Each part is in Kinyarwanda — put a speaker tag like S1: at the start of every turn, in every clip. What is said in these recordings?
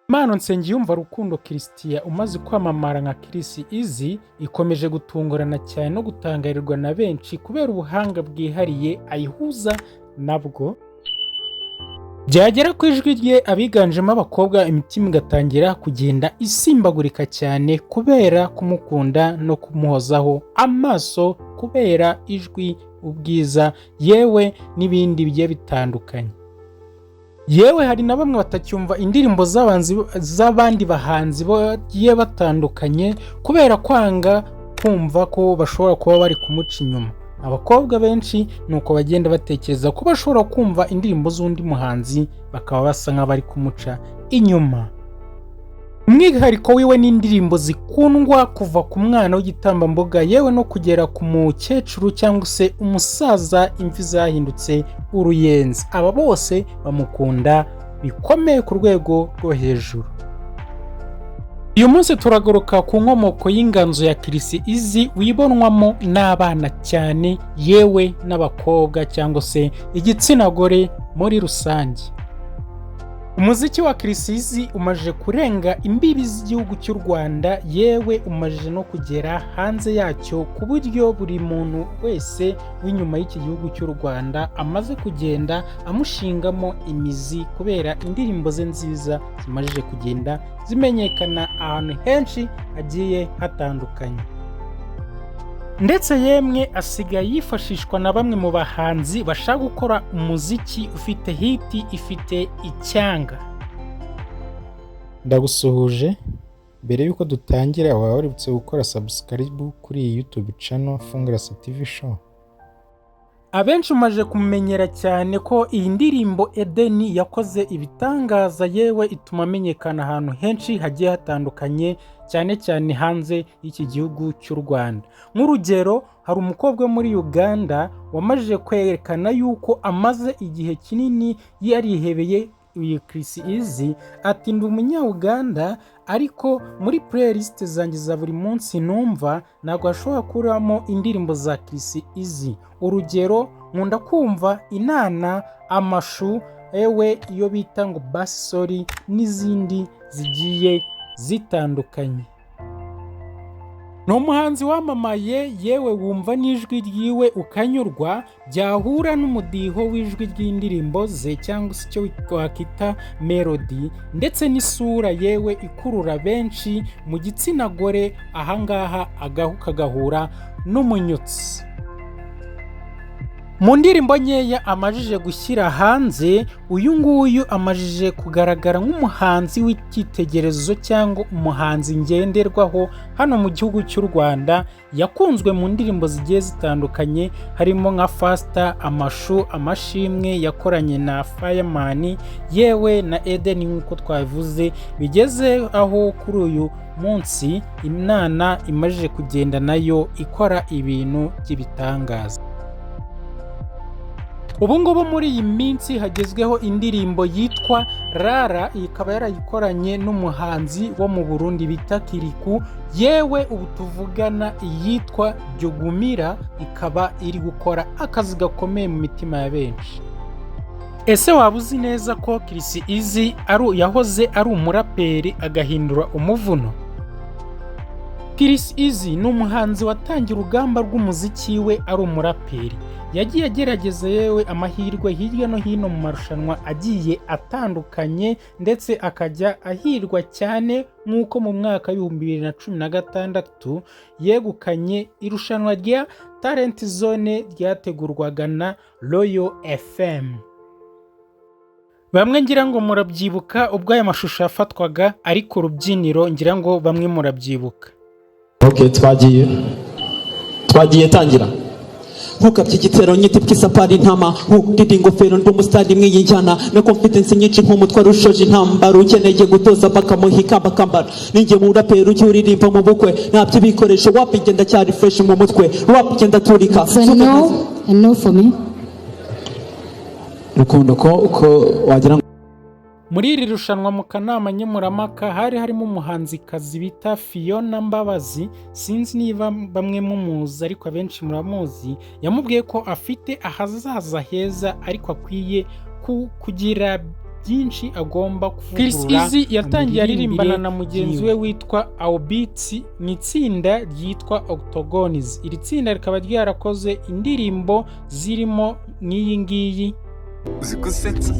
S1: Impano Nsengiyumva Rukundo Christian umaze kwamamara nka EAZY ikomeje gutungurana cyane no gutangarirwa na benshi kubera ubuhanga bwihariye ayihuza nabwo. Byagera ku ijwi rye abiganjemo abakobwa imitima igatangira kugenda isimbagurika cyane kubera kumukunda no kumuhozaho amaso kubera ijwi, ubwiza, yewe n'ibindi bigiye bitandukanye. Yewe hari na bamwe batacyumva indirimbo z'abandi bahanzi bagiye batandukanye kubera kwanga kumva ko bashobora kuba bari kumuca inyuma. Abakobwa benshi nuko bagenda batekereza ko bashobora kumva indirimbo z'undi muhanzi bakaba basa nk'abari kumuca inyuma. Umwihariko wiwe n'indirimbo zikundwa kuva ku mwana w'igitambambuga yewe no kugera ku mukecuru cyangwa se umusaza imvi zahindutse uruyenzi. Aba bose bamukunda bikomeye ku rwego rwo hejuru. Uyu munsi turagaruka ku nkomoko y'inganzo ya EAZY wibonwamo n'abana cyane yewe n'abakobwa cyangwa se igitsina gore muri rusange. Umuziki wa EAZY umaje kurenga imbibi z'igihugu cy'u Rwanda yewe umaje no kugera hanze yacyo ku buryo buri muntu wese w'inyuma y'iki gihugu cy'u Rwanda amaze kugenda amushingamo imizi kubera indirimbo ze nziza zimaje kugenda zimenyekana ahantu henshi hagiye hatandukanye. Ndetse yemwe asigaye yifashishwa na bamwe mu bahanzi bashaka gukora umuziki ufite hiti, ifite icyanga. Ndagusuhuje, mbere yuko dutangira waba waributse gukora subscribe kuri iyi YouTube channel Fungurasa TV show. Abenshi umaje kumenyera cyane ko iyi ndirimbo Edeni yakoze ibitangaza yewe ituma amenyekana ahantu henshi hagiye hatandukanye cyane cyane hanze y'iki gihugu cy'u Rwanda. Nk'urugero hari umukobwa muri Uganda wamaje kwerekana yuko amaze igihe kinini yarihebeye uyu EAZY ati ndi umunya-Uganda ariko muri playlist zanjye za buri munsi numva ntabwo ashobora kuramo indirimbo za EAZY. Urugero nkunda kumva inana, amashu, ewe iyo bita ngo basori n'izindi zigiye zitandukanye. Ni umuhanzi wamamaye yewe wumva n'ijwi ryiwe ukanyurwa, byahura n'umudiho w'ijwi ry'indirimbo ze cyangwa se icyo wakita melody, ndetse n'isura yewe ikurura benshi mu gitsina gore, ahangaha agahu kagahura n'umunyutsi. Mu ndirimbo nkeya amajije gushyira hanze, uyu nguyu amajije kugaragara nk'umuhanzi w'icyitegererezo cyangwa umuhanzi ngenderwaho hano mu gihugu cy'u Rwanda. Yakunzwe mu ndirimbo zigiye zitandukanye harimo nka Faster, Amashu, Amashimwe yakoranye na Fireman yewe na Eden nk'uko twabivuze. Bigeze aho kuri uyu munsi inana imajije kugenda nayo ikora ibintu by'ibitangaza. Ubu ngubu muri iyi minsi hagezweho indirimbo yitwa Rara, ikaba yarayikoranye n'umuhanzi wo mu Burundi bita Kiriku, yewe ubu tuvugana iyitwa Jugumira ikaba iri gukora akazi gakomeye mu mitima ya benshi. Ese waba uzi neza ko EAZY yahoze ari umuraperi agahindura umuvuno? EAZY ni umuhanzi watangiye urugamba rw'umuziki we ari umuraperi. Yagiye agerageza yewe amahirwe hirya no hino mu marushanwa agiye atandukanye, ndetse akajya ahirwa cyane nk'uko mu mwaka wa 2016 yegukanye irushanwa rya Talent Zone ryategurwaga na Royal FM. Bamwe ngira ngo murabyibuka ubwo aya mashusho yafatwaga ari ku rubyiniro, ngira ngo bamwe murabyibuka.
S2: Okay, twagiye tangira. Nkukabye igitero nyiti bw'isapari ntama, nkudidi ingofero ndi umusitari mwiyinjyana na confidence nyinshi nk'umutwaro ushoje intambara, ukeneye gutoza bakamuhika bakambara. Ninjye mu rapero ujya uririmba mu bukwe, ntabyo ibikoresho wapi ngenda cyari fresh mu mutwe, wapi ngenda turika.
S3: No for me.
S2: Rukundo ko wagira
S1: Muri iri rushanwa mu kanama nkemurampaka hari harimo umuhanzikazi bita Fiona Mbabazi. Sinzi niba bamwe mumuzi ariko abenshi muramuzi. Yamubwiye ko afite ahazaza heza ariko akwiye kugira byinshi agomba kuvugurura. EAZY yatangiye aririmbana na mugenzi we witwa Beats ni itsinda ryitwa Octogons. Iri tsinda rikaba ryarakoze indirimbo zirimo nk'iyi ngiyi
S4: Zikusetsa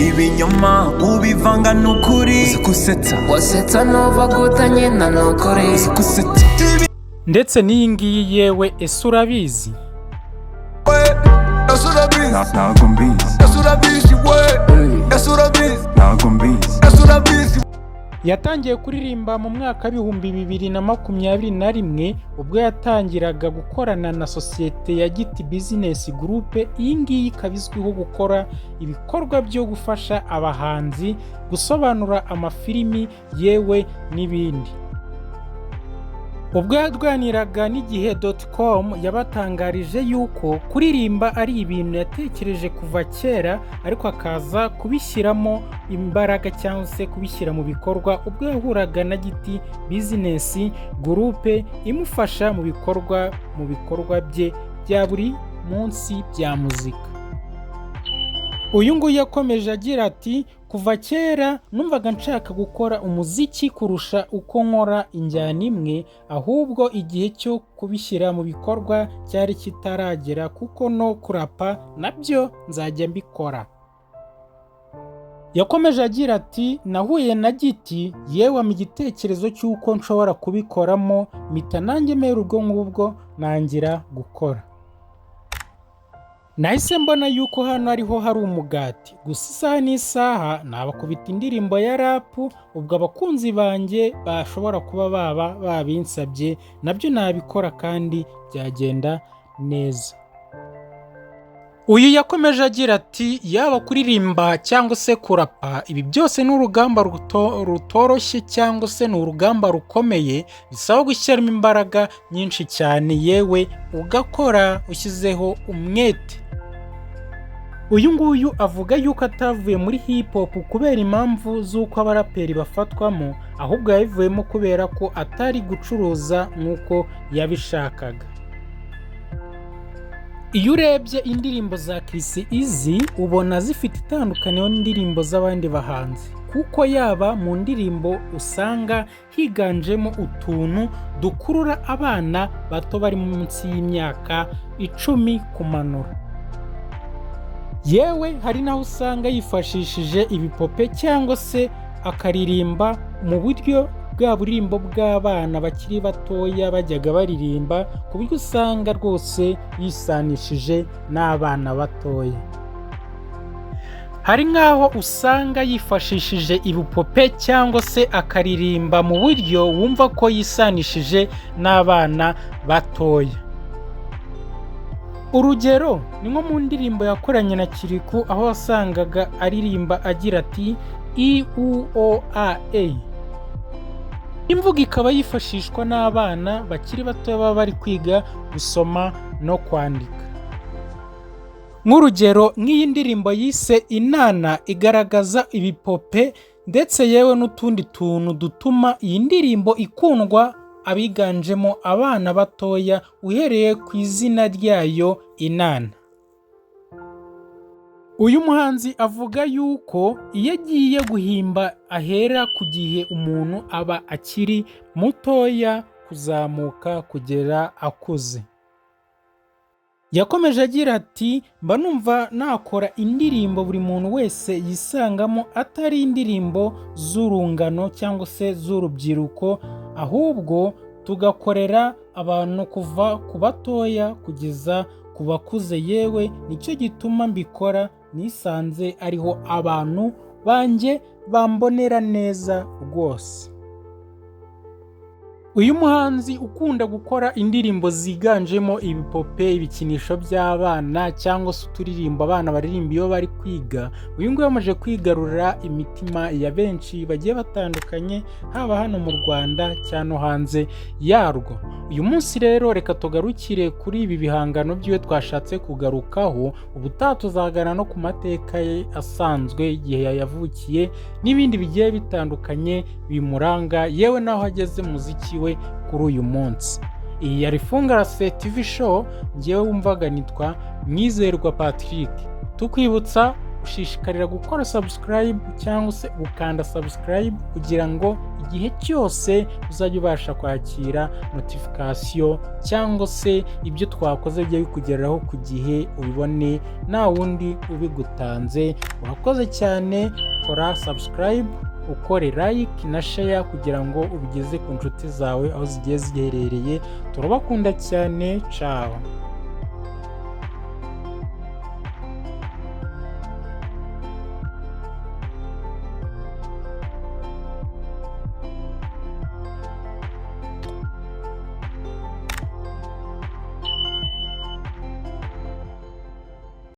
S4: ibinyoma ubivanga n'ukuri zikusetsa
S5: wasetsa nova gutanye na nokore
S4: zikusetsa
S1: ndetse n'iyi ngiyi yewe ese urabizi
S4: ntago mbizi
S1: yatangiye kuririmba mu mwaka w'ibihumbi 2021 ubwo yatangiraga gukorana na sosiyete ya Giti Business Group. Iyi ngiyi ikaba izwiho gukora ibikorwa byo gufasha abahanzi gusobanura amafilimi yewe n'ibindi. Ubwo yaganiraga n'igihe.com yabatangarije yuko kuririmba ari ibintu yatekereje kuva kera ariko akaza kubishyiramo imbaraga cyangwa se kubishyira mu bikorwa ubwo yahuraga na Giti Business Group imufasha mu bikorwa bye bya buri munsi bya muzika. Uyu nguyu yakomeje agira ati kuva kera numvaga nshaka gukora umuziki kurusha uko nkora injyana imwe, ahubwo igihe cyo kubishyira mu bikorwa cyari kitaragera kuko no kurapa nabyo nzajya mbikora. Yakomeje agira ati nahuye na Giti yewe mu gitekerezo cy'uko nshobora kubikoramo mpita nanjye mera ubwo ngubwo nangira gukora. Nahise mbona yuko hano ariho hari umugati, gusa isaha n'isaha nabakubita indirimbo ya rap, ubwo abakunzi banjye bashobora kuba babinsabye nabyo nabikora kandi byagenda neza. Uyu yakomeje agira ati yaba kuririmba cyangwa se kurapa, ibi byose ni urugamba rutoroshye cyangwa se ni urugamba rukomeye bisaba gushyiramo imbaraga nyinshi cyane yewe ugakora ushyizeho umwete. Uyu nguyu avuga yuko atavuye muri hip hop kubera impamvu z'uko abaraperi bafatwamo, ahubwo yabivuyemo kubera ko atari gucuruza nk'uko yabishakaga. Iyo urebye indirimbo za EAZY ubona zifite itandukaniro n'indirimbo z'abandi bahanzi, kuko yaba mu ndirimbo usanga higanjemo utuntu dukurura abana bato bari munsi y'imyaka 10 kumanura. Yewe hari naho usanga yifashishije ibipope cyangwa se akaririmba mu buryo bwa burimbo bw'abana bakiri batoya bajyaga baririmba, ku buryo usanga rwose yisanishije n'abana batoya. Hari nk'aho usanga yifashishije ibipope cyangwa se akaririmba mu buryo wumva ko yisanishije n'abana batoya. Urugero ni nko mu ndirimbo yakoranye na Kiriku aho wasangaga aririmba agira ati EUOAA. Imvugo ikaba yifashishwa n'abana bakiri bato baba bari kwiga gusoma no kwandika. Nk'urugero nk'iyi ndirimbo yise Inana igaragaza ibipope ndetse yewe n'utundi tuntu dutuma iyi ndirimbo ikundwa abiganjemo abana batoya uhereye ku izina ryayo Inana. Uyu muhanzi avuga yuko iyo agiye guhimba ahera ku gihe umuntu aba akiri mutoya kuzamuka kugera akuze. Yakomeje agira ati mba numva nakora indirimbo buri muntu wese yisangamo atari indirimbo z'urungano cyangwa se z'urubyiruko, ahubwo tugakorera abantu kuva ku batoya kugeza ku bakuze. Yewe nicyo gituma mbikora, nisanze ariho abantu banjye bambonera neza rwose. Uyu muhanzi ukunda gukora indirimbo ziganjemo ibipope, ibikinisho by'abana cyangwa se uturirimbo abana baririmba iyo bari kwiga, uyu nguyu yamaze kwigarurira imitima ya benshi bagiye batandukanye, haba hano mu Rwanda cyangwa hanze yarwo. Uyu munsi rero reka tugarukire kuri ibi bihangano byiwe twashatse kugarukaho, ubutaha tuzagana no ku mateka ye asanzwe, igihe yavukiye n'ibindi bigiye bitandukanye bimuranga, yewe naho ageze muziki we kuri uyu munsi. Iyi yari Fungarase TV show, njyewe wumvaga nitwa Mwizerwa Patrick, tukwibutsa ushishikarira gukora subscribe cyangwa se gukanda subscribe kugira ngo igihe cyose uzajya ubasha kwakira notification cyangwa se ibyo twakoze bijye bikugeraho ku gihe ubibone nta wundi ubigutanze. Urakoze cyane, kora subscribe, ukore like na share kugira ngo ubigeze ku nshuti zawe aho zigiye ziherereye. Turabakunda cyane, ciao.